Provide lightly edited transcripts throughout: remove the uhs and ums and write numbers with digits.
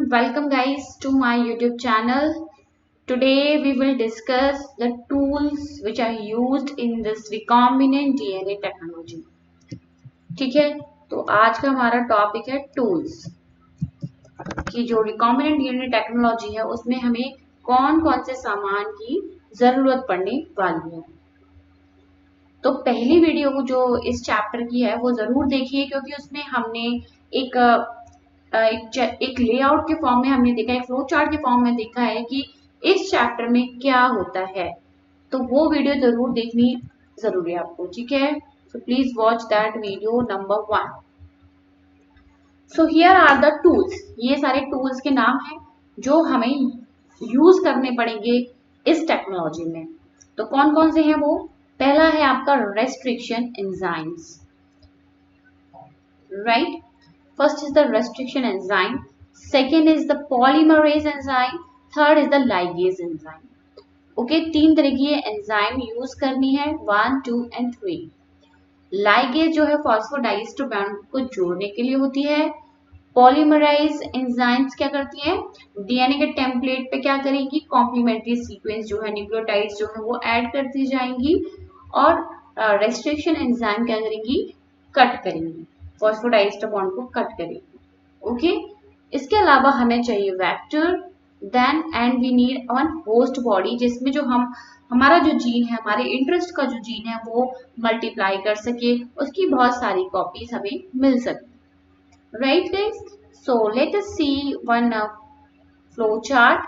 welcome guys to my YouTube channel. Today we will discuss the tools which are used in this recombinant DNA technology. ठीक है, तो आज का हमारा topic है टूल्स कि जो रिकॉम्बिनेंट डीएनए टेक्नोलॉजी है उसमें हमें कौन कौन से सामान की जरूरत पड़ने वाली है। तो पहली वीडियो जो इस चैप्टर की है वो जरूर देखिए, क्योंकि उसमें हमने एक लेआउट के फॉर्म में हमने देखा, एक फ्लो चार्ट के फॉर्म में देखा है कि इस चैप्टर में क्या होता है। तो वो वीडियो जरूर देखनी जरूरी है आपको, ठीक है। So please watch that video number 1। So here are the tools, ये सारे टूल्स के नाम हैं जो हमें यूज करने पड़ेंगे इस टेक्नोलॉजी में। तो कौन कौन से हैं वो? पहला है आपका restriction enzymes, right. First is the restriction enzyme, second is the polymerase enzyme, third is the ligase enzyme. Okay, तीन तरह की एंजाइम यूज करनी है, 1, 2 and 3। लाइगेज जो है फॉस्फोडाइस्टर बॉन्ड को जोड़ने के लिए होती है। पॉलीमराइज एंजाइम्स क्या करती है? डीएनए के टेम्पलेट पे क्या करेंगी? कॉम्प्लीमेंट्री सीक्वेंस जो है, न्यूक्लियोटाइड्स जो है वो ऐड करती जाएंगी। और रेस्ट्रिक्शन एंजाइम क्या करेंगी? कट करेंगी, फॉस्फोडाइस्टर बॉन्ड को कट करेगी। ओके, इसके अलावा हमें चाहिए vector, then and we need one host body, जिसमें जो हमारा जो जीन है, हमारे इंटरेस्ट का जो जीन है वो मल्टीप्लाई कर सके, उसकी बहुत सारी कॉपीज हमें मिल सके, right guys. So let us see one flow chart.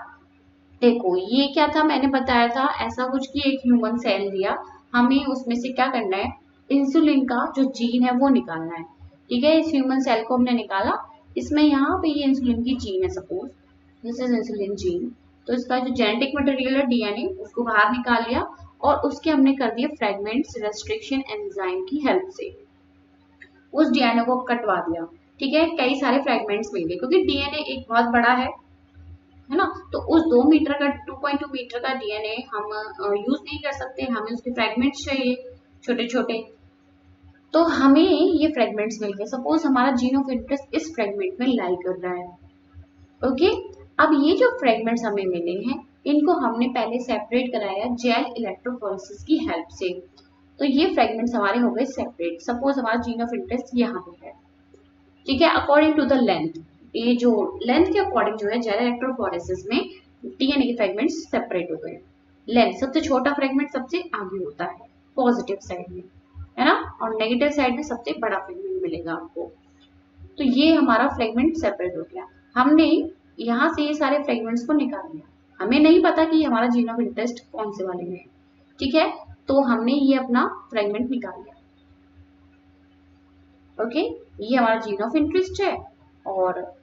देखो ये क्या था, मैंने बताया था ऐसा कुछ कि एक ह्यूमन सेल दिया, हमें उसमें से क्या करना है? इंसुलिन का जो जीन है वो निकालना है, ठीक है। इस ह्यूमन सेल को हमने निकाला, इसमें यहाँ पे ये इंसुलिन की जीन है, suppose this is insulin gene. तो इसका जो जेनेटिक मटेरियल है डीएनए उसको बाहर निकाल लिया और उसके हमने कर दिए फ्रेगमेंट्स रेस्ट्रिक्शन एंजाइम की हेल्प से, उस डीएनए को कटवा दिया, ठीक है। कई सारे फ्रेगमेंट्स मिल गए, क्योंकि डीएनए एक बहुत बड़ा है ना। तो उस 2 मीटर का 2.2 मीटर का डीएनए हम यूज नहीं कर सकते, हमें उसके फ्रेगमेंट्स चाहिए छोटे छोटे। तो हमें ये फ्रेगमेंट्स मिल गए। सपोज हमारा जीन ऑफ इंटरेस्ट इस फ्रेगमेंट में लाई कर रहा है, ओके। अब ये जो फ्रेगमेंट्स हमें मिले हैं इनको हमने पहले सेपरेट कराया जेल इलेक्ट्रोफोरेसिस की हेल्प से। तो ये फ्रेगमेंट्स हमारे हो गए सेपरेट। सपोज हमारा जीन ऑफ इंटरेस्ट यहाँ पे है, ठीक है। अकॉर्डिंग टू द लेंथ, ये जो लेंथ के अकॉर्डिंग जो है जेल इलेक्ट्रोफोरेसिस में डीएनए के फ्रेगमेंट्स सेपरेट हो गए। लेंथ सबसे छोटा फ्रेगमेंट सबसे आगे होता है पॉजिटिव साइड में, है ना, और नेगेटिव साइड में सबसे बड़ा फ्रेगमेंट मिलेगा आपको। तो ये हमारा फ्रेगमेंट सेपरेट हो गया। हमने यहाँ से ये सारे फ्रेगमेंट्स को निकाल लिया, हमें नहीं पता कि हमारा जीन ऑफ इंटरेस्ट कौन से वाले में है, ठीक है। तो हमने ये अपना फ्रेगमेंट निकाल लिया, ओके। ये हमारा जीन ऑफ इंटरेस्ट है और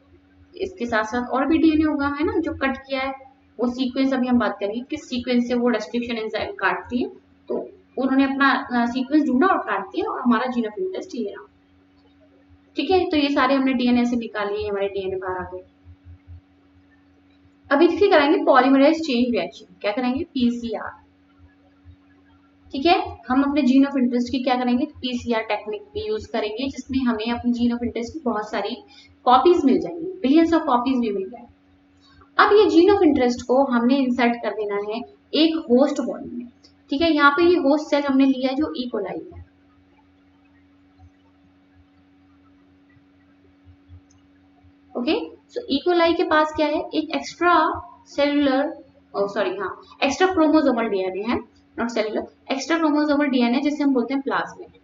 इसके साथ साथ और भी डीएनए होगा, है ना, जो कट किया है। वो सीक्वेंस अभी हम बात करेंगे किस सीक्वेंस से वो रेस्ट्रिक्शन एंजाइम काटती है। तो उन्होंने अपना सीक्वेंस ढूंढा और काट दिया और हमारा जीन ऑफ इंटरेस्ट ये रहा, ठीक है। तो ये सारे हमने डीएनए से निकाल लिए, हमारे डीएनए बाहर आ गए। अभी इसकी कराएंगे पॉलीमराइज चेन रिएक्शन, क्या करेंगे? पीसीआर, ठीक है। हम अपने जीन ऑफ इंटरेस्ट की क्या करेंगे? पीसीआर टेक्निक भी यूज करेंगे, जिसमें हमें अपने जीन ऑफ इंटरेस्ट की बहुत सारी कॉपीज मिल जाएंगी, बिलियंस ऑफ कॉपीज भी मिल जाएंगी। अब ये जीन ऑफ इंटरेस्ट को हमने इंसर्ट कर देना है एक होस्ट बॉडी में, ठीक है। यहाँ पे ये होस्ट सेल हमने लिया है जो ई कोलाई है, ओके। सो ई कोलाई के पास क्या है? एक extra cellular extra chromosomal DNA है, not cellular, extra chromosomal DNA जिसे हम बोलते हैं प्लाज्मिड।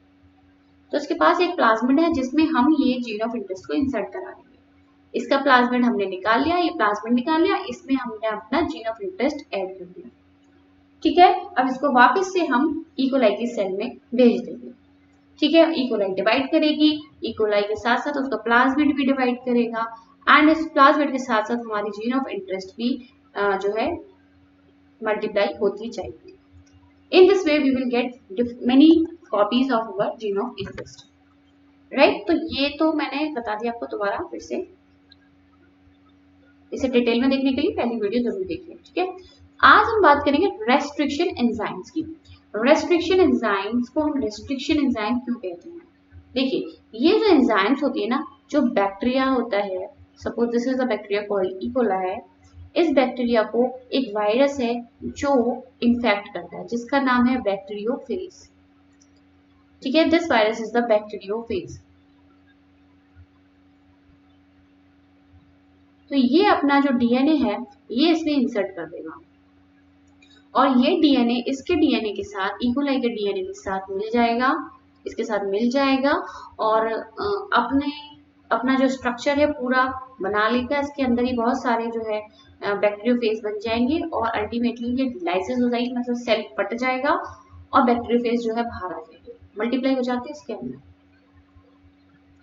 तो इसके पास एक प्लाज्मिड है जिसमें हम ये जीन ऑफ इंटरेस्ट को इंसर्ट करा देंगे। इसका प्लाज्मिड हमने निकाल लिया, ये प्लाज्मिड निकाल लिया, इसमें हमने अपना जीन ऑफ इंटरेस्ट ऐड कर दिया, ठीक है। अब इसको वापस से हम ई कोलाई की सेल में भेज देंगे, ठीक है। ई कोलाई डिवाइड करेगी, ई कोलाई के साथ साथ उसका प्लाज्मिड भी डिवाइड करेगा, एंड इस प्लाज्मिड के साथ साथ हमारी जीन ऑफ इंटरेस्ट भी जो है मल्टीप्लाई होती जाएगी। In this way we will get many copies of our gene of interest, right. तो ये तो मैंने बता दिया आपको, दोबारा फिर से इसे डिटेल में देखने के लिए पहली वीडियो जरूर देखिए, ठीक है। आज हम बात करेंगे रेस्ट्रिक्शन एंजाइम्स की। रेस्ट्रिक्शन एंजाइम्स को हम रेस्ट्रिक्शन एंजाइम क्यों कहते हैं? देखिए, ये जो एंजाइम्स होती है ना, जो बैक्टीरिया होता है suppose this is a bacteria called E coli. इस बैक्टीरिया को एक वायरस है जो इन्फेक्ट करता है जिसका नाम है बैक्टीरियोफेज। ठीक है, this virus is the bacteriophage. तो ये अपना जो डीएनए है ये इसमें इंसर्ट कर देगा और ये डीएनए इसके डीएनए के साथ, इकोलाई के डीएनए के साथ मिल जाएगा, इसके साथ मिल जाएगा और अपना जो स्ट्रक्चर है पूरा बना लेगा। इसके अंदर ही बहुत सारे जो है बैक्टीरियोफेज बन जाएंगे और अल्टीमेटली ये लाइसिस हो जाएगी, मतलब सेल फट जाएगा और बैक्टीरियोफेज जो है बाहर आ जाएंगे, मल्टीप्लाई हो जाते हैं इसके अंदर।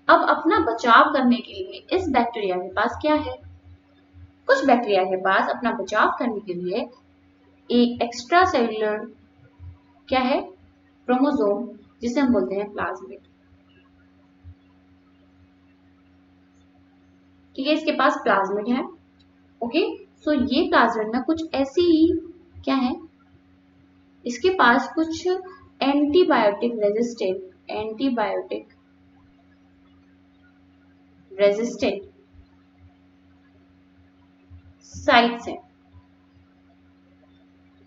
अब अपना बचाव करने के लिए इस बैक्टीरिया के पास क्या है, कुछ बैक्टीरिया के पास अपना बचाव करने के लिए एक एक्स्ट्रा सेलुलर क्या है, क्रोमोसोम, जिसे हम बोलते हैं प्लाज्मिड। ठीक है, इसके पास प्लाज्मिड है। ओके, सो ये प्लाज्मिड में कुछ ऐसी क्या है, इसके पास कुछ एंटीबायोटिक रेजिस्टेंट साइट्स हैं।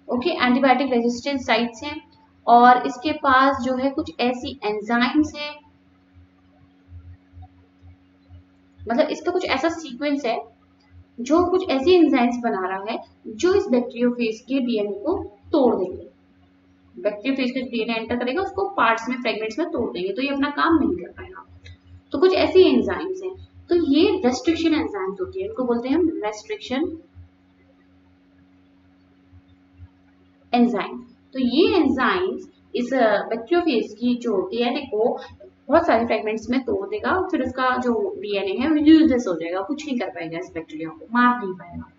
ओके, एंटीबायोटिक रेजिस्टेंट साइट्स हैं और इसके पास जो है कुछ ऐसी एंजाइम्स हैं, मतलब इसका कुछ ऐसा सीक्वेंस है जो कुछ ऐसी एंजाइम्स बना रहा है जो इस बैक्टीरियोफेज के डीएनए को तोड़ देंगे। बैक्टीरियोफेज का डीएनए एंटर करेगा, उसको पार्ट्स में, फ्रेगमेंट्स में तोड़ देंगे, तो ये अपना काम नहीं कर पाएगा। तो कुछ ऐसी एंजाइम्स हैं, तो ये रेस्ट्रिक्शन एंजाइम्स होती है, इनको बोलते हैं हम रेस्ट्रिक्शन एंजाइम। तो ये एंजाइम्स इस बैक्टीरियोफेज की जो डीएनए को बहुत सारे फ्रेगमेंट्स में तोड़ देगा, फिर उसका जो डीएनए है वो यूजलेस हो जाएगा, कुछ नहीं कर पाएगा, इस बैक्टीरिया को मार नहीं पाएगा।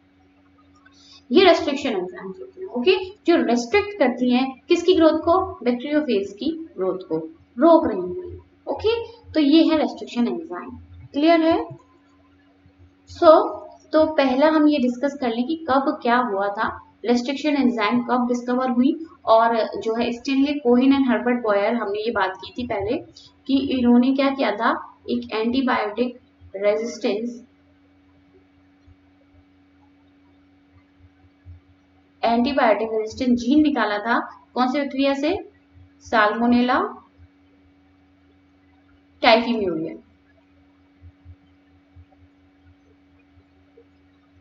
ये रेस्ट्रिक्शन एंजाइम्स होते हैं। ओके, जो रेस्ट्रिक्ट करती हैं किसकी ग्रोथ को, बैक्टीरियोफेज की ग्रोथ को रोक रही हैं। ओके, तो ये है रेस्ट्रिक्शन एंजाइम। क्लियर है? तो पहला हम ये डिस्कस कर लें कि कब क्या हुआ था, रेस्ट्रिक्शन एंजाइम कब डिस्कवर हुई, और जो है Stanley Cohen and Herbert Boyer, हमने ये बात की थी पहले कि इन्होंने क्या किया था, एक एंटीबायोटिक रेजिस्टेंट जीन निकाला था। कौन सी बैक्टीरिया से, साल्मोनेला टाइफीम्यूरियम।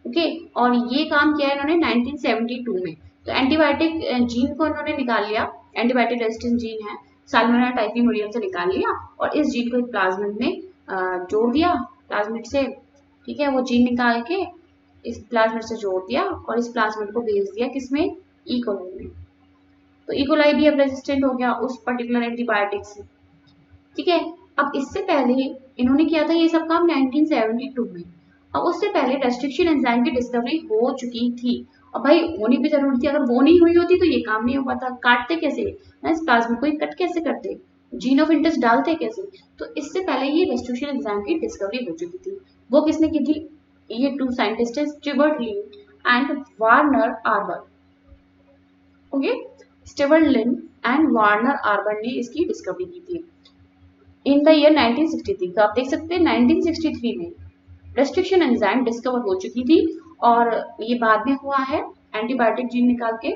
ओके, और ये काम किया है इन्होंने 1972 में। तो एंटीबायोटिक जीन को इन्होंने निकाल लिया, एंटीबायोटिक रेजिस्टेंट जीन है, साल्मोनेला टाइफीम्यूरियम से निकाल लिया और इस जीन को एक प्लाज्मिड में जोड़ दिया, प्लाज्मिड से। ठीक है, वो जीन निकाल के इस प्लाज्मिड से जोड़ दिया और इस प्लाज्मिड को भेज दिया किसमें, ई कोलाई में। तो ई कोलाई भी अब रेजिस्टेंट हो गया उस पर्टिकुलर एंटीबायोटिक से। ठीक है, अब इससे पहले इन्होंने किया था ये सब काम 1972 में। अब उससे पहले रेस्ट्रिक्शन एंजाइम की डिस्कवरी हो चुकी थी, और भाई होनी भी जरूरी थी, अगर वो नहीं हुई होती तो ये काम नहीं हो पाता। काटते कैसे, इस प्लाज्मिड को कट कैसे करते, जीन ऑफ इंटरेस्ट डालते कैसे, तो इससे पहले ये रेस्ट्रिक्शन एंजाइम की डिस्कवरी हो चुकी थी। वो किसने की थी, ये two scientist Stewart Linn and Werner Arber. Okay, Stewart Linn and Werner Arber ने इसकी डिस्कवरी की थी इन द ईयर 1963। तो आप देख सकते हैं 1963 में रेस्ट्रिक्शन एंजाइम डिस्कवर हो चुकी थी, और ये बाद में हुआ है एंटीबायोटिक जीन निकाल के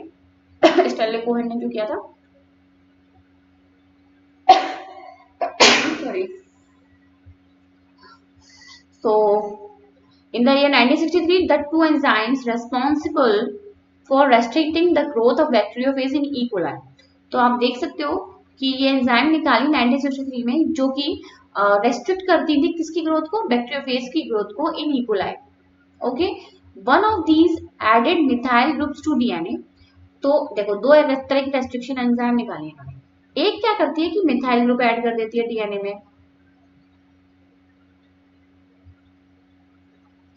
स्टेनली कोहेन ने जो किया था। Sorry. So in the year 1963, the two enzymes responsible for restricting the growth of bacteriophage in E. coli. तो आप देख सकते हो कि ये एंजाइम निकाली 1963 में जो कि रेस्ट्रिक्ट करती थी किसकी ग्रोथ को, बैक्टीरियोफेज की ग्रोथ को in E coli. Okay, one of these added methyl groups to DNA. तो देखो दो तरह की रेस्ट्रिक्शन एंजाइम निकाली इन्होंने, एक क्या करती है कि मिथाइल ग्रुप ऐड कर देती है डीएनए में,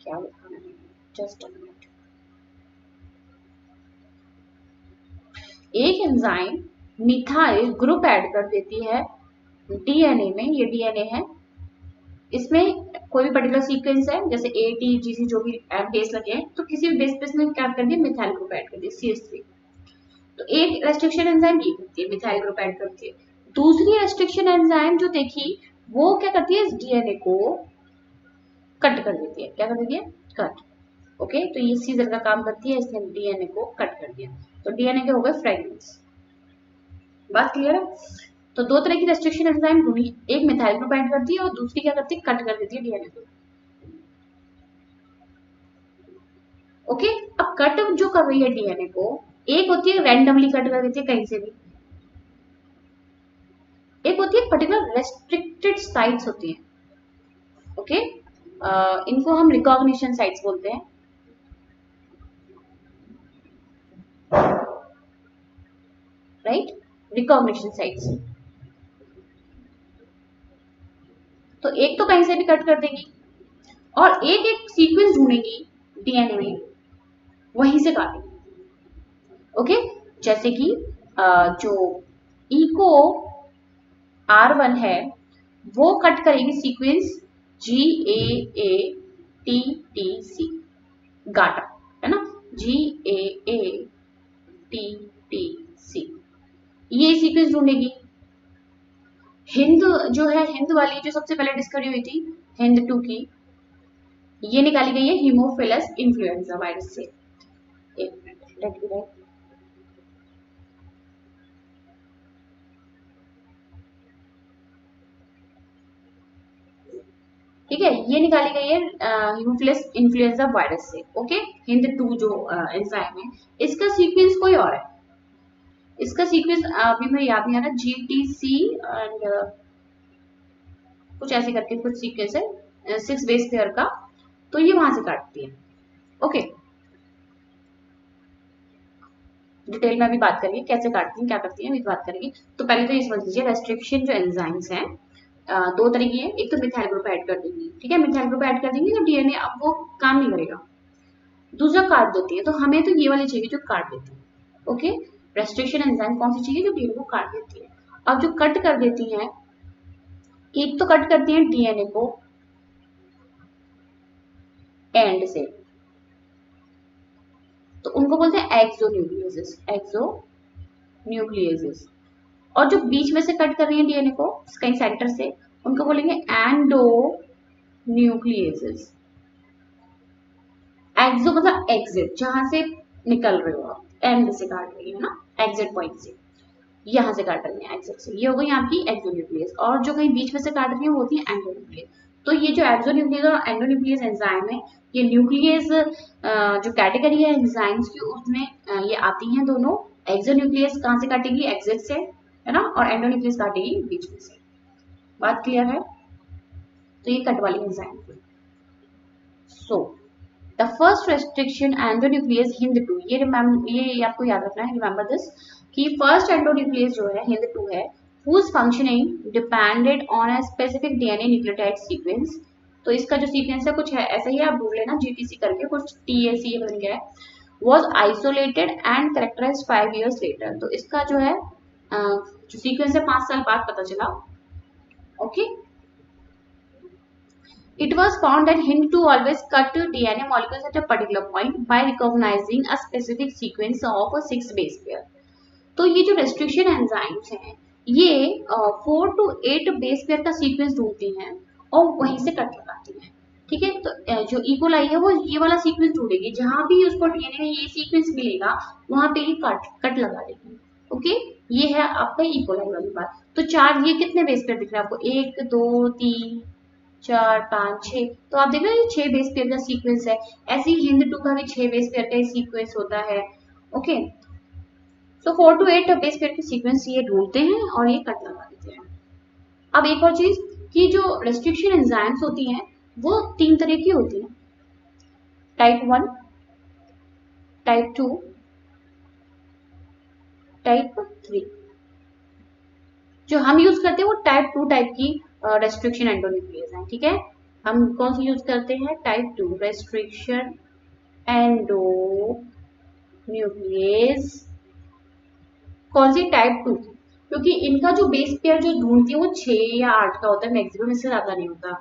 क्या लिखा मैंने, जस्ट अ मिनट। एक एंजाइम मिथाइल ग्रुप ऐड कर देती है डीएनए में, ये डीएनए है, इसमें कोई भी पर्टिकुलर सीक्वेंस है, जैसे ए टी जी सी जो भी बेस लगे हैं, तो किसी भी बेस पे क्या कर दिया, मिथाइल ग्रुप ऐड कर दिया CH3। तो एक रेस्ट्रिक्शन एंजाइम ये करती है, मिथाइल ग्रुप ऐड करती है। दूसरी रेस्ट्रिक्शन एंजाइम जो देखी वो क्या करती है, इस डीएनए को कट कर देती है। क्या कर देती है? कट। ओके, तो ये इसी तरह का काम करती है, इसने डीएनए को कट कर दिया, तो डीएनए के हो गए फ्रेगमेंट्स। बात क्लियर है? तो दो तरह की रेस्ट्रिक्शन एंजाइम होनी, एक मिथाइल ग्रुप ऐड करती है और दूसरी क्या करती है? कट कर देती है डीएनए को। ओके, अब कट जो कर रही है डीएनए को, एक होती है रैंडमली कट कर देती है कहीं से भी, एक होती है पर्टिकुलर रेस्ट्रिक्टेड साइट्स होती है। ओके, इनको हम रिकॉग्निशन साइट्स बोलते हैं। Right, recognition sites. तो एक तो कहीं से भी कट कर देगी और एक एक सीक्वेंस ढूंढेगी डीएनए में, वहीं से काटेगी। ओके, जैसे कि जो इको R1 है वो कट करेगी सीक्वेंस GAATTC, गाटा है ना, GAATTC, ये सीक्वेंस ढूंढेगी। हिंद जो है, हिंद वाली जो सबसे पहले डिस्कवरी हुई थी हिंद 2 की, ये निकाली गई है हीमोफिलस इन्फ्लुएंजा वायरस से। एक मिनट, लेट मी राइट। ठीक है, ये निकाली गई है हीमोफिलस इन्फ्लुएंजा वायरस से। ओके, हिंद 2 जो एंजाइम है, इसका सीक्वेंस कोई और है। इसका सीक्वेंस अभी मैं याद नहीं आ रहा, GTC एंड कुछ ऐसे करके कुछ सीक्वेंस है 6 बेस पेयर का, तो ये वहां से काटती है। ओके, डिटेल में अभी बात करेंगे कैसे काटती हैं, क्या करती हैं, अभी बात करेंगे। तो पहले तो ये समझ लीजिए, रेस्ट्रिक्शन जो एंजाइम्स हैं दो तरह की है। एक तो मिथाइल ग्रुप ऐड कर देंगी, ठीक है, मिथाइल ग्रुप ऐड कर देंगे तो डीएनए अब वो काम नहीं करेगा। दूसरा काट देती है, तो हमें तो ये वाली चाहिए जो काट देती है। ओके, रेस्ट्रिक्शन एंजाइम कौन सी चाहिए? जो डीएनए को काट देती है। अब जो कट कर देती है, एक तो कट करती है डीएनए को एंड से, तो उनको बोलते हैं एक्सोन्यूक्लियेसेस, एक्सोन्यूक्लियेसेस। और जो बीच में से कट कर रही है डीएनए को कहीं सेंटर से, उनको बोलेंगे एंडोन्यूक्लियेसेस। एक्सो मतलब एग्जिट, जहां से निकल रहे हो आप, एंड से काट रही है ना, एग्जिट पॉइंट से, यहां से काट रही है एग्जिट से, ये हो गई आपकी एक्सोन्यूक्लियस। और जो कहीं बीच में से काट रही है वो होती है एंडोन्यूक्लियस। तो ये जो एक्सोन्यूक्लियस और एंडोन्यूक्लियस एंजाइम है, ये न्यूक्लियस जो कैटेगरी है एंजाइम्स की, उसमें ये आती हैं दोनों। एक्सोन्यूक्लियस कहां से काटेगी? एग्जिट से, है ना, और एंडोन्यूक्लियस काटेगी बीच में से। बात क्लियर है? तो ये कट वाली एंजाइम थी। So the first restriction endonuclease Hind 2, ये आपको याद रखना है, रिमेंबर दिस, कि फर्स्ट एंडोन्यूक्लियस जो है हिंद 2 है, whose functioning depended on a specific DNA nucleotide sequence। तो इसका जो सीक्वेंस है कुछ है ऐसा ही, आप ढूंढ लेना GTC करके, कुछ TAC बन गया है। was isolated and characterized 5 years later। तो इसका जो है जो सीक्वेंस है 5 साल बाद पता चला। Okay, it was found that Hind2 always cut DNA molecules at a particular point by recognizing a specific sequence of a 6 base pair। तो ये जो रेस्ट्रिक्शन एंजाइम्स हैं, ये 4 to 8 बेस पेयर का सीक्वेंस ढूंढती हैं और वहीं से कट लगाती हैं। ठीक है, तो जो इकोलाई है वो ये वाला सीक्वेंस ढूंढेगी, जहां भी उसको डीएनए में ये सीक्वेंस मिलेगा वहां पे ये कट लगा देगी। ओके, ये है आपका इकोलाई वाली बात। तो चार, ये कितने बेस पेयर दिख रहे हैं आपको? 1 2 3 4 5 6, तो आप देख रहे हैं ये 6 बेस पेयर का सीक्वेंस है। ऐसे ही हिंद 2 का भी 6 बेस पेयर का सीक्वेंस होता है। ओके, तो 4 to 8 बेस पेयर के सीक्वेंस ये ढूंढते हैं और ये कट लगा देते हैं। अब एक और चीज कि जो रेस्ट्रिक्शन एंजाइम्स होती हैं वो 3 तरह की होती हैं, टाइप 1, टाइप 2, टाइप 3। जो हम यूज करते हैं वो टाइप 2 टाइप की रेस्ट्रिक्शन एंडोन्यूक्लियस है। ठीक है, हम कौन सी यूज करते हैं? Type 2 restriction endonuclease. कौन सी? टाइप 2, क्योंकि इनका जो बेस पेयर जो ढूंढती है वो 6 या 8 का होता है मैक्सिमम, इससे ज्यादा नहीं होता।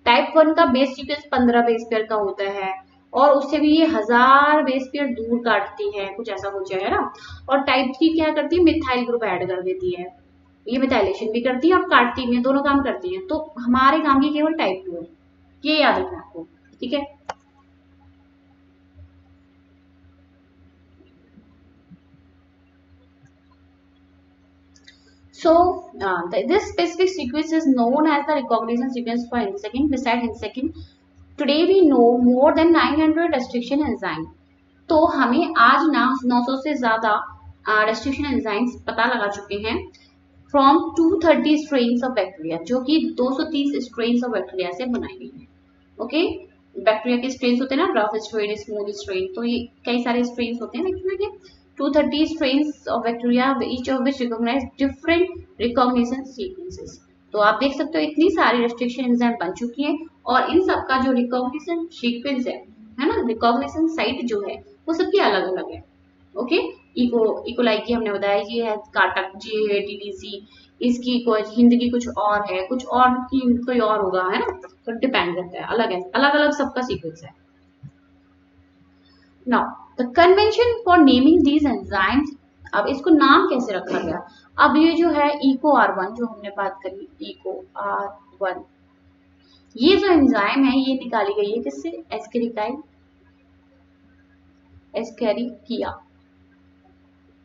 टाइप 1 का बेस सीक्वेंस 15 बेस पेयर का होता है और उससे भी ये 1000 बेस पेयर दूर काटती है, कुछ ऐसा हो जाए ना। और टाइप 3 क्या करती है? मिथाइल ग्रुप ऐड कर देती है, ये मिथाइलेशन भी करती है और काटती भी है, दोनों काम करती है। तो हमारे काम की केवल टाइप 2 है, ये याद रखना आपको। ठीक है। So this specific sequence is known as the recognition sequence for hensecond. Besides hensecond, today we know more than 900 restriction enzyme. तो हमें आज ना 900 से ज्यादा रेस्ट्रिक्शन एंजाइम्स पता लगा चुके हैं फ्रॉम 230 स्ट्रेन्स ऑफ बैक्टीरिया, जो कि 230 स्ट्रेन्स ऑफ बैक्टीरिया से बनाई गई है। ओके, बैक्टीरिया के स्ट्रेन्स होते हैं ना, रफ स्ट्रेन, स्मूथ स्ट्रेन, तो ये कई सारे स्ट्रेन्स होते हैं बैक्टीरिया के। 230 strains of bacteria, each of which recognize different recognition sequences. तो आप देख सकते हो इतनी सारी रेस्ट्रिक्शन एंजाइम बन चुकी हैं और इन सब का जो रिकॉग्निशन सीक्वेंस है ना, रिकॉग्निशन साइट जो है वो सबकी अलग अलग है। ओके, इकोलाई की हमने बताया ये है काटक GATTC, इसकी हिंद की कुछ और है, कुछ और की कोई और होगा, है ना, तो डिपेंड करता है, अलग अलग सबका सीक्वेंस है। Now the convention for naming these enzymes, अब इसको नाम कैसे रखा गया। अब ये जो है इको R1 जो हमने बात करी, इको R1, ये जो एंजाइम है ये निकाली गई है किससे,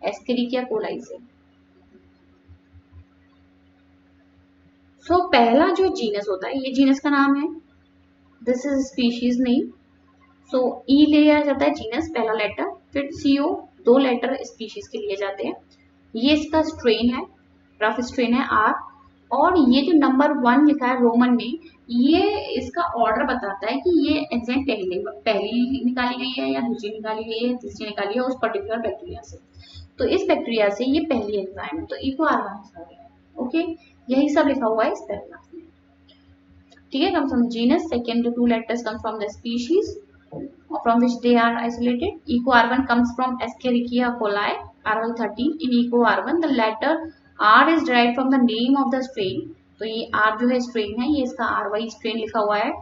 एस्केरिकिया कोलाई से। सो पहला जो जीनस होता है, ये जीनस का नाम है, दिस इज स्पीशीज नेम। सो ई लिया जाता है जीनस पहला लेटर, फिर CO 2 लेटर स्पीशीज के लिए जाते हैं। ये इसका स्ट्रेन है, रफ स्ट्रेन है R, और ये जो नंबर 1 लिखा है रोमन में, ये इसका ऑर्डर बताता है कि ये एंजाइम पहली निकाली गई है या दूसरी निकाली गई है, तीसरी निकाली है उस पर्टिकुलर बैक्टीरिया से। तो इस बैक्टीरिया से ये पहली एंजाइम है, तो इको R1 है। ओके, यही सब लिखा हुआ है इस पैराग्राफ में। ठीक है, comes from genus, second 2 letters come from the species from which they are isolated. Eco R1 comes from Escherichia coli, R1 13. In Eco R1, the letter R is derived from the name of the strain. तो ये R जो है strain है, ये इसका R strain लिखा हुआ है।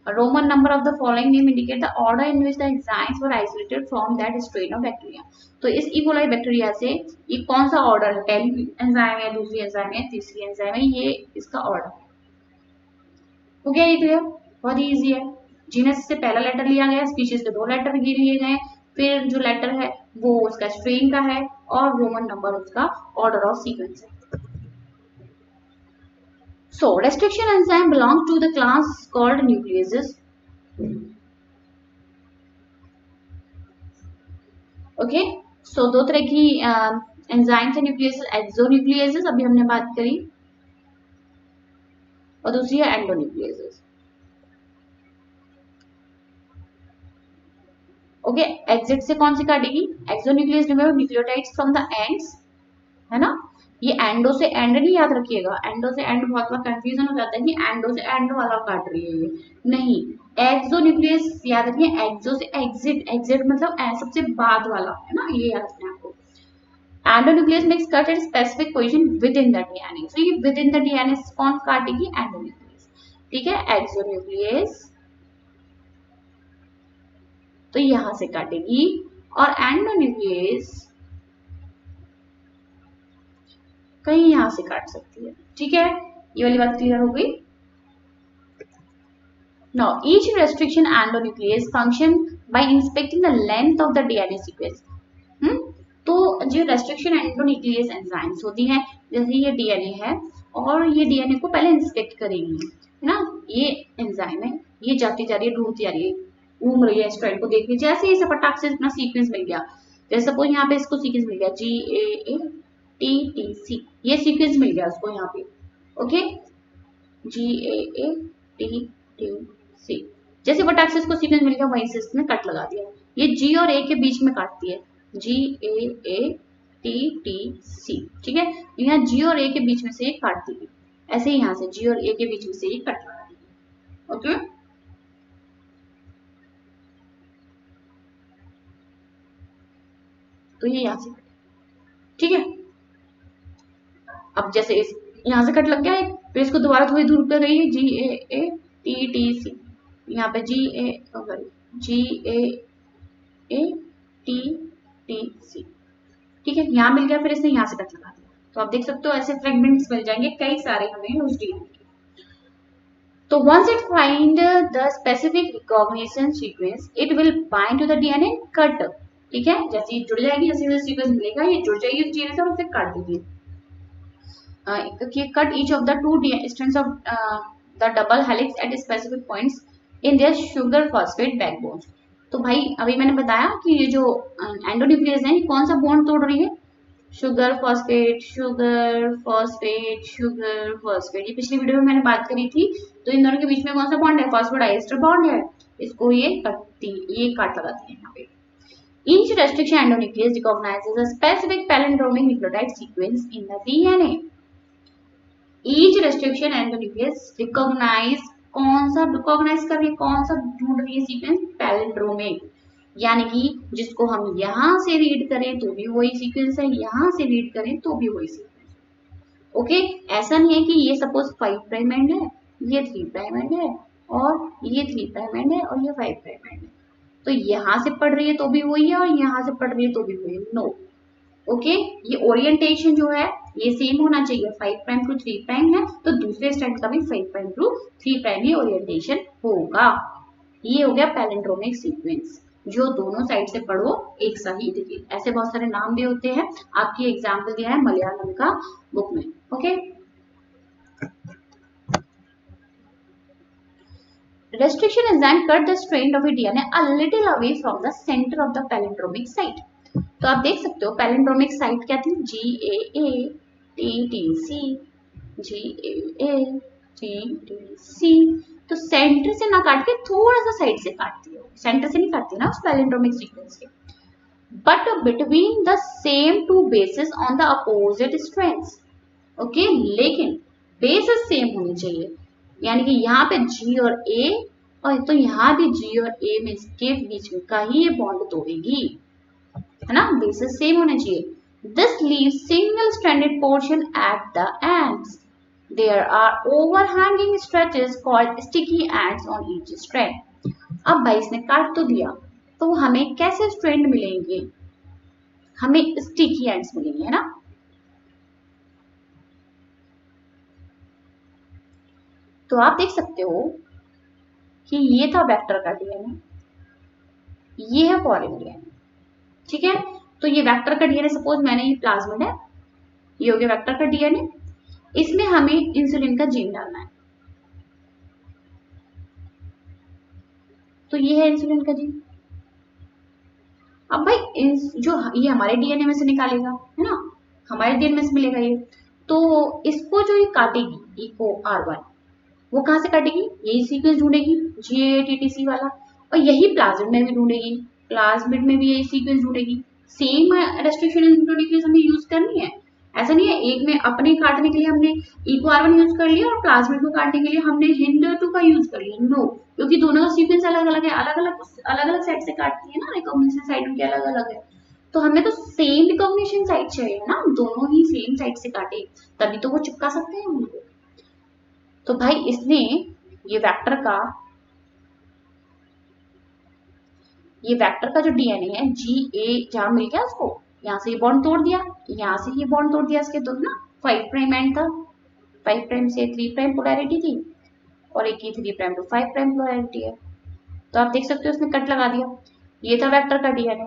Roman number of the following name indicate the order in which the enzymes were isolated from that strain of bacteria. तो इस E. coli बैक्टीरिया से ये कौन सा ऑर्डर है, पहली एंजाइम है, दूसरी एंजाइम है, तीसरी एंजाइम है, ये इसका ऑर्डर है। हो गया ये क्लियर, बहुत ही ईजी है। जीनस से पहला लेटर लिया गया, स्पीशीज के 2 लेटर लिए गए, फिर जो लेटर है वो उसका स्ट्रेन का है और रोमन नंबर उसका ऑर्डर ऑफ सीक्वेंस है। So restriction enzyme belong to the class called nucleases. Okay, so 2 तरह की एंजाइम्स है न्यूक्लियसेस, एक्सोन्यूक्लियसेस अभी हमने बात करी, और दूसरी है एंडोन्यूक्लियसेस। ओके, एग्जिट से कौन सी काटेगी, exonuclease remove nucleotides from the ends, है ना। ये एंडो से एंड नहीं याद रखिएगा, एंडो से एंड बहुत बार कंफ्यूजन हो जाता है कि एंडो से एंड वाला काट रही है ये, नहीं, एक्सोन्यूक्लियस याद रखिए, एक्सो से एग्जिट, एग्जिट मतलब सबसे बाद वाला, है ना, ये याद रखना आपको। Endonuclease makes cut at specific position within the DNA, so ये विद इन द डीएनए कौन काटेगी, एंडोन्यूक्लियस। ठीक है, एक्सोन्यूक्लियस तो यहां से काटेगी, और एंडोन्यूक्लियस कहीं यहां से काट सकती है। ठीक है, ये वाली बात क्लियर हो गई। Now each restriction endonuclease function by inspecting the length of the DNA sequence. तो जो रेस्ट्रिक्शन एंडोन्यूक्लियस एंजाइम्स होती हैं, जैसे ये डीएनए है और ये डीएनए को पहले इंस्पेक्ट करेंगी, है ना, ये एंजाइम है, ये जाती जा रही है, ढूंढती जा रही है, घूम रही है स्ट्रैंड को देखने, जैसे ही फटाक से अपना सीक्वेंस मिल गया, जैसे सपोज यहाँ पे इसको सीक्वेंस मिल गया GAATTC, ये सीक्वेंस मिल गया उसको यहाँ पे। ओके, GAATTC, जैसे फटाक से इसको सीक्वेंस मिल गया, वहीं से इसने कट लगा दिया। ये G और A के बीच में काटती है, GAATTC। ठीक है, यहाँ G और A के बीच में से ये काटती है, ऐसे ही यहाँ से G और A के बीच में से ये कट लगा दी। ओके, तो ये यहाँ से, ठीक है। अब जैसे इस यहाँ से कट लग गया है, फिर इसको दोबारा थोड़ी दूर पे गई है, GAATTC, यहाँ पे GAATTC। ठीक है, यहाँ मिल गया, फिर इसने यहाँ से कट लगा दिया। तो आप देख सकते हो ऐसे फ्रेगमेंट्स मिल जाएंगे कई सारे हमें उस डीएनए के। तो once it find the specific recognition sequence, it will bind to the DNA and cut. ठीक है, जैसे ये जुड़ जाएगी, जैसे सीक्वेंस मिलेगा ये जुड़ जाएगी उस DNA से और उसे काट देगी. Cut each of the two strands of the double helix at specific points in their sugar phosphate backbones. तो भाई अभी मैंने बताया कि ये जो एंडोन्यूक्लियस है ये कौन सा बॉन्ड तोड़ रही है, sugar phosphate sugar phosphate sugar phosphate. ये पिछली वीडियो में मैंने बात करी थी. तो इन दोनों के बीच में कौन सा बॉन्ड है, फॉस्फोडाइएस्टर बॉन्ड है. इसको ये काट लगाती है यहाँ पे. Each restriction endonuclease recognizes a specific palindromic nucleotide sequence in the DNA. Each restriction endonuclease recognize कौन सा recognize कर रही है, कौन सा ढूंढ रही है सीक्वेंस, पैलिंड्रोमिक. यानी कि जिसको हम यहाँ से रीड करें तो भी वही सीक्वेंस है, यहाँ से रीड करें तो भी वही सीक्वेंस. ओके, ऐसा नहीं है कि ये सपोज 5 प्राइम एंड है, ये 3 प्राइम एंड है और ये 3 प्राइम एंड है और ये 5 प्राइम एंड है, तो यहाँ से पढ़ रही है तो भी वही है और यहाँ से पढ़ रही है तो भी वही है. नो. ओके, ये ओरिएंटेशन जो है ये सेम होना चाहिए. 5 प्राइम टू 3 प्राइम है तो दूसरे स्ट्रैंड का भी 5 प्राइम टू 3 प्राइम ही ओरिएंटेशन होगा. ये हो गया पैलिंड्रोमिक सीक्वेंस, जो दोनों साइड से पढ़ो एक सा ही दिखे. ऐसे बहुत सारे नाम दिए होते हैं, आपकी एग्जाम्पल दिया है मलयालम का बुक में. Okay, restriction enzyme cut the strand of a DNA a little away from the center of the palindromic site. तो आप देख सकते हो पैलिंड्रोमिक साइट क्या थी, GAATTC GAATTC. तो सेंटर से ना काट के थोड़ा सा साइड से काटती है, सेंटर से नहीं काटती ना उस पैलिंड्रोमिक सीक्वेंस के. But between the same two bases on the opposite strands. Okay, लेकिन बेसेस सेम होनी चाहिए. यानी कि यहाँ पे G और A और तो यहाँ भी G और A में इसके बीच में का ही ये बॉन्ड तोड़ेगी, है ना. बेसिस सेम होने चाहिए. This leaves single stranded portion at the ends. There are overhanging stretches called sticky ends on each strand. अब भाई इसने काट तो दिया, तो हमें कैसे स्ट्रैंड मिलेंगे, हमें स्टिकी एंड्स मिलेंगे, है ना. तो आप देख सकते हो कि ये था वेक्टर का डीएनए, ये है फॉरेन डीएनए. ठीक है, तो ये वेक्टर का डीएनए सपोज मैंने ये प्लाज्मिड है, ये हो गया वेक्टर का डीएनए. इसमें हमें इंसुलिन का जीन डालना है, तो ये है इंसुलिन का जीन. अब भाई जो ये हमारे डीएनए में से निकालेगा, है ना, हमारे डीएनए में से मिलेगा ये. तो इसको जो ये काटेगी इको R1, वो कहाँ से काटेगी, यही सीक्वेंस ढूंढेगी GATTC वाला, और यही प्लाज्मिड में भी ढूंढेगी, प्लाज्मिड में भी यही सीक्वेंस ढूंढेगी. सेम रेस्ट्रिक्शन एंडोन्यूक्लियस हमें यूज करनी है. ऐसा नहीं है एक में अपने काटने के लिए हमने इको R1 यूज कर लिया और प्लाज्मिड को काटने के लिए हमने HindII का यूज कर लिया. नो, क्योंकि दोनों का सीक्वेंस अलग अलग है, अलग अलग साइड से काटती है ना, रिकॉग्निशन साइड उनकी अलग अलग है. तो हमें तो सेम रिकॉग्निशन साइड चाहिए ना, दोनों ही सेम साइड से काटे तभी तो वो चिपका सकते हैं उनको. तो भाई इसने ये वेक्टर का जो डीएनए है GA जहां मिल गया उसको, यहाँ से ये बॉन्ड तोड़ दिया, यहाँ से ये बॉन्ड तोड़ दिया. इसके दो ना 5 प्राइम एंड था, 5 प्राइम से 3 प्राइम पोलैरिटी थी और एक ही 3 प्राइम टू 5 प्राइम पोलैरिटी है. तो आप देख सकते हो उसने कट लगा दिया. ये था वेक्टर का डीएनए.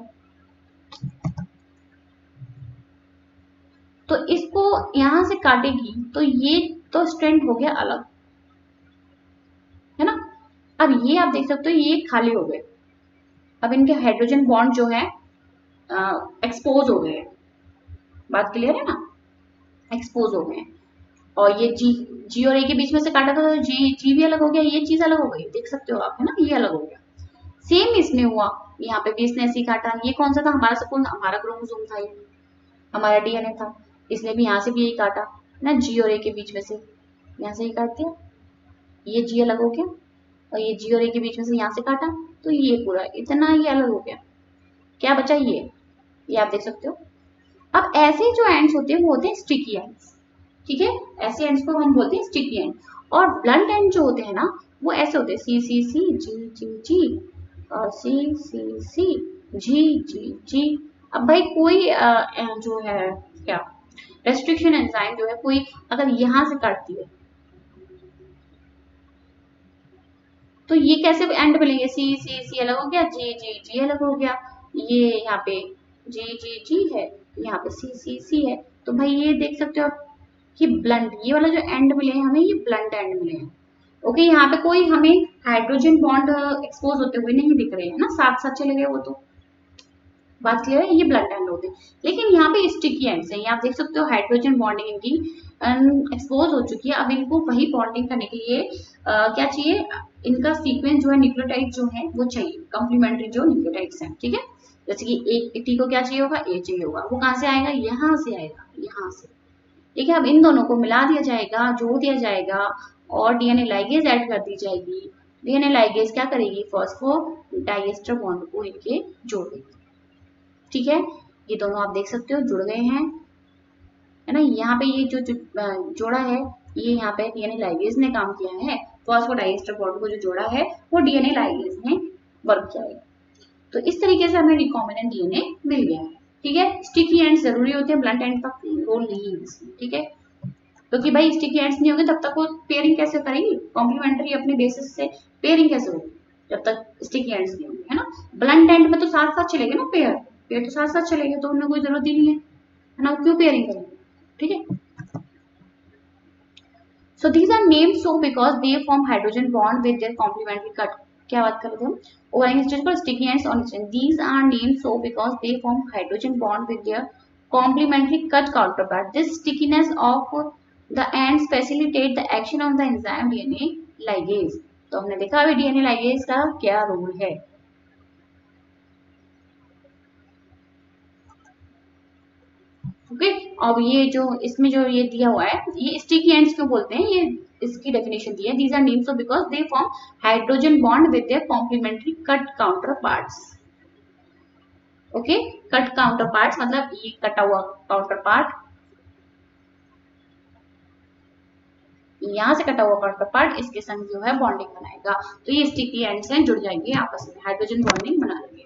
तो इसको यहां से काटेगी तो ये तो स्ट्रैंड हो गया अलग, है ना. अब ये आप देख सकते हो ये खाली हो गए, अब इनके हाइड्रोजन बॉन्ड जो है एक्सपोज हो गए. बात क्लियर है ना, एक्सपोज हो गए. और ये जी और ए के बीच में से काटा था तो जी भी अलग हो गया, ये चीज अलग हो गई, देख सकते हो आप, है ना, ये अलग हो गया. सेम इसमें हुआ, यहाँ पे भी इसने ऐसे ही काटा. ये कौन सा था हमारा, सपोज हमारा क्रोमोसोम था, ये हमारा डीएनए था, इसने भी यहाँ से भी यही काटा ना, जी और ए के बीच में से यहाँ से ही काट दिया. ये जी अलग हो गया और ये जी और ए के बीच में से यहाँ से काटा तो ये पूरा इतना ही अलग हो गया. क्या बचा, ये आप देख सकते हो. अब ऐसे जो एंड्स होते हैं वो होते हैं स्टिकी एंड्स. ठीक है, ऐसे एंड्स को हम बोलते हैं स्टिकी एंड. और ब्लंट एंड जो होते हैं ना वो ऐसे होते हैं CCC G और CCC G. अब भाई कोई जो है क्या रेस्ट्रिक्शन एंजाइम जो है कोई अगर यहाँ से काटती है तो ये कैसे एंड मिलेंगे, सी सी सी अलग हो गया, जी जी जी अलग हो गया, ये यहाँ पे जी जी जी है, यहाँ पे सी सी सी है। तो भाई ये देख सकते हो आप कि ब्लंट, ये वाला जो एंड मिले हैं हमें, ये ब्लंट एंड मिले हैं। ओके, यहाँ पे कोई हमें हाइड्रोजन बॉन्ड एक्सपोज होते हुए नहीं दिख रहे हैं ना, साथ साथ चले गए वो तो, बात क्लियर है, ये ब्लंट एंड होते हैं। लेकिन यहाँ पे स्टिकी एंड्स हैं, आप देख सकते हो हाइड्रोजन बॉन्डिंग इनकी एक्सपोज हो चुकी है। अब इनको वही बॉन्डिंग करने के लिए क्या चाहिए, इनका सीक्वेंस जो है न्यूक्लियोटाइड जो है वो चाहिए, कॉम्प्लीमेंट्री जो न्यूक्लियोटाइड्स हैं, ठीक है। जैसे कि एक टी को क्या चाहिए होगा, ए चाहिए होगा, वो कहाँ से आएगा, यहाँ से आएगा, यहाँ से, ठीक है। अब इन दोनों को मिला दिया जाएगा, जोड़ दिया जाएगा और डीएनए लाइगेज ऐड कर दी जाएगी। डीएनए लाइगेज क्या करेगी, फॉस्फो डाइएस्टर बॉन्ड को इनके जोड़ देगी, ठीक है। ये दोनों आप देख सकते हो जुड़ गए हैं, है ना। यहाँ पे ये जो जोड़ा है, ये यहाँ पे डीएनए लाइगेज ने काम किया है, फॉस्फोडाइएस्टर बॉन्ड को जो जोड़ा है वो डीएनए लाइगेज ने वर्क किया है। तो इस तरीके से हमें रिकॉम्बिनेंट डीएनए मिल गया है, ठीक है। स्टिकी एंड जरूरी होते हैं, ब्लंट एंड का रोल नहीं है इसमें, ठीक है। क्योंकि भाई स्टिकी एंड्स नहीं होंगे तब तक वो पेयरिंग कैसे करेंगी, कॉम्प्लीमेंट्री अपने बेसिस से पेयरिंग कैसे होगी जब तक स्टिकी एंड्स नहीं होंगे, है ना। ब्लंट एंड में तो साथ साथ चलेंगे ना, पेयर पेयर तो साथ साथ चलेंगे, तो उनमें कोई जरूरत ही नहीं है ना, क्यों पेयरिंग करेंगे, ठीक है। So these are named so because they form hydrogen bond with their complementary cut. क्या बात कर रहे थे हम, ओवरलैपिंग स्ट्रेच पर sticky ends on each and. These are named so because they form hydrogen bond with their complementary cut counterpart. This stickiness of the ends facilitate the action of the enzyme DNA ligase. तो हमने देखा अभी DNA ligase का क्या role है। Okay, अब ये जो इसमें जो ये दिया हुआ है, ये स्टिकी एंड्स क्यों बोलते हैं, ये इसकी डेफिनेशन दी है। These are names so because they form hydrogen bond with their complementary cut counterparts. Okay, cut counterparts मतलब ये कटा हुआ काउंटर पार्ट, यहाँ से कटा हुआ काउंटर पार्ट इसके संग जो है बॉन्डिंग बनाएगा, तो ये स्टिकी एंड्स हैं, जुड़ जाएंगे आपस में, हाइड्रोजन बॉन्डिंग बना लेंगे।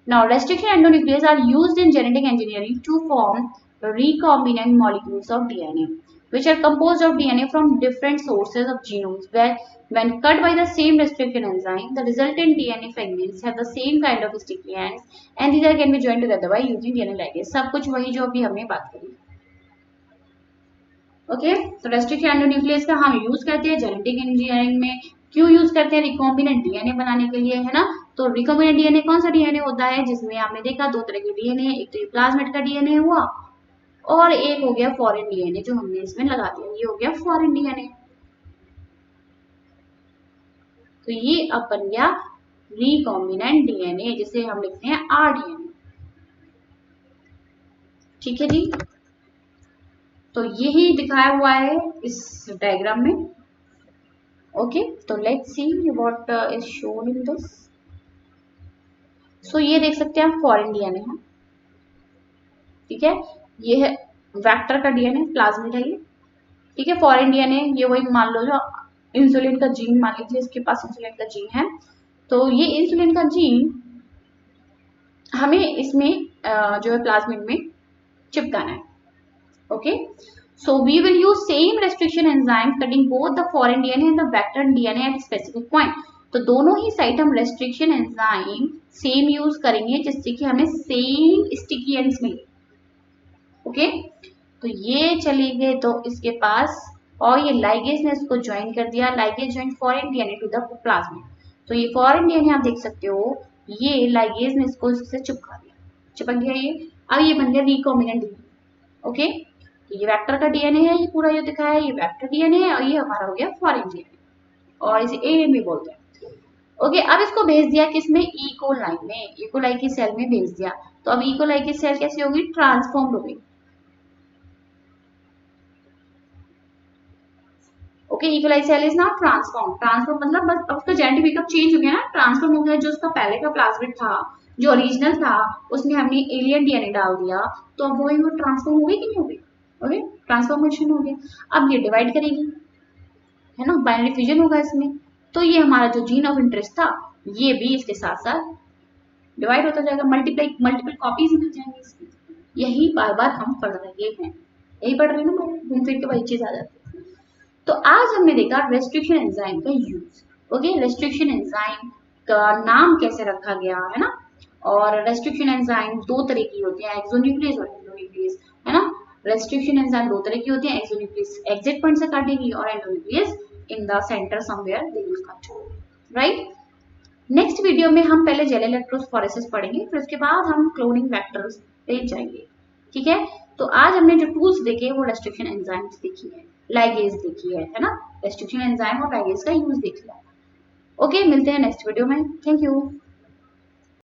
Now, restriction endonucleases are used in genetic engineering to form recombinant molecules of DNA, which are composed of DNA from different sources of genomes. Where, when cut by the same restriction enzyme, the resultant DNA fragments have the same kind of sticky ends, and these can be joined together by using DNA ligase. सब कुछ वही जो अभी हमने बात करी। Okay, तो restriction endonuclease का हम यूज करते हैं जेनेटिक इंजीनियरिंग में, क्यों यूज करते हैं, रिकॉम्बिनेंट डीएनए बनाने के लिए, है ना। तो रिकॉम्बिनेंट डीएनए कौन सा डीएनए होता है, जिसमें आपने देखा दो तरह के डीएनए, एक तो ये प्लाज्मिड का डीएनए हुआ और एक हो गया फॉरेन डीएनए जो हमने इसमें लगा दिया, ये हो गया फॉरेन डीएनए। तो ये अब बन गया रिकॉम्बिनेंट डीएनए, जिसे हम लिखते हैं आरडीएनए, ठीक है जी। तो यही दिखाया हुआ है इस डायग्राम में। ओके, तो let's see what is shown in this. So ये देख सकते हैं आप फॉरेन डीएनए है, ठीक है। ये है वेक्टर का डीएनए, प्लाज्मिड है ये, ठीक है। फॉरेन डीएनए ये वही मान लो जो इंसुलिन का जीन, मान लीजिए इसके पास इंसुलिन का जीन है, तो ये इंसुलिन का जीन हमें इसमें जो है प्लाज्मिड में चिपकाना है। Okay, so we will use same restriction enzyme cutting both the foreign DNA and the vector DNA at specific point. तो दोनों ही साइट हम रेस्ट्रिक्शन एंजाइम सेम यूज करेंगे जिससे कि हमें सेम स्टिकी एंड्स मिले। ओके, तो ये चली गए तो इसके पास, और ये लाइगेज ने इसको ज्वाइन कर दिया, ligase join foreign DNA to the plasmid. तो ये फॉरेन डीएनए आप देख सकते हो, ये लाइगेज ने इसको इससे चिपका दिया, चिपक गया ये। अब ये बन गया रिकॉम्बिनेंट डीएनए। ओके, ये वेक्टर का डीएनए है, ये पूरा जो दिखाया है ये वेक्टर डीएनए है, और ये हमारा हो गया फॉरेन डीएनए, और इसे एएनए भी बोलते हैं। ओके, अब इसको भेज दिया किसमें, इकोलाई में, इकोलाई की सेल में भेज दिया। तो अब इकोलाई की सेल कैसी होगी, ट्रांसफॉर्म्ड होगी। Okay, E coli cell is now transform, transform मतलब बस अब उसका जेनेटिक मेकअप चेंज हो गया ना, ट्रांसफॉर्म हो गया। जो उसका पहले का प्लाज्मिड था, जो ओरिजिनल था, उसमें हमने एलियन डीएनए डाल दिया, तो अब वो ट्रांसफॉर्म हो गई कि नहीं हो गई, ओके, ट्रांसफॉर्मेशन हो गया। अब ये डिवाइड करेगी, है ना, बाइनरी फ्यूजन होगा इसमें, तो ये हमारा जो जीन ऑफ इंटरेस्ट था ये भी इसके साथ साथ डिवाइड होता जाएगा, मल्टीपल कॉपीज मिल जाएंगी इसकी। यही बार बार हम पढ़ रहे हैं, यही पढ़ रहे हैं ना, घूम फिर के वही चीज आ जाती है। तो आज हमने देखा रेस्ट्रिक्शन एंजाइम का यूज। ओके, रेस्ट्रिक्शन एंजाइम का नाम कैसे रखा गया है ना। और रेस्ट्रिक्शन एंजाइम दो तरह की होती है, एक्सोन्यूक्लियस और एंडोन्यूक्लियस, है ना। रेस्ट्रिक्शन एंजाइम दो तरह की होती है, एक्सोन्यूक्लियस एग्जिट पॉइंट से काटेगी और endonuclease in the centre somewhere they will cut, right. Next video में हम पहले जेल इलेक्ट्रोफोरेसिस पढ़ेंगे, फिर उसके बाद हम क्लोनिंग वेक्टर्स पे जाएंगे, ठीक है। तो आज हमने जो टूल्स देखे वो रेस्ट्रिक्शन एंजाइम्स देखी है, लाइगेज देखी है ना, रेस्ट्रिक्शन एंजाइम और लाइगेज का यूज देख लिया। ओके, मिलते हैं नेक्स्ट वीडियो में, थैंक यू।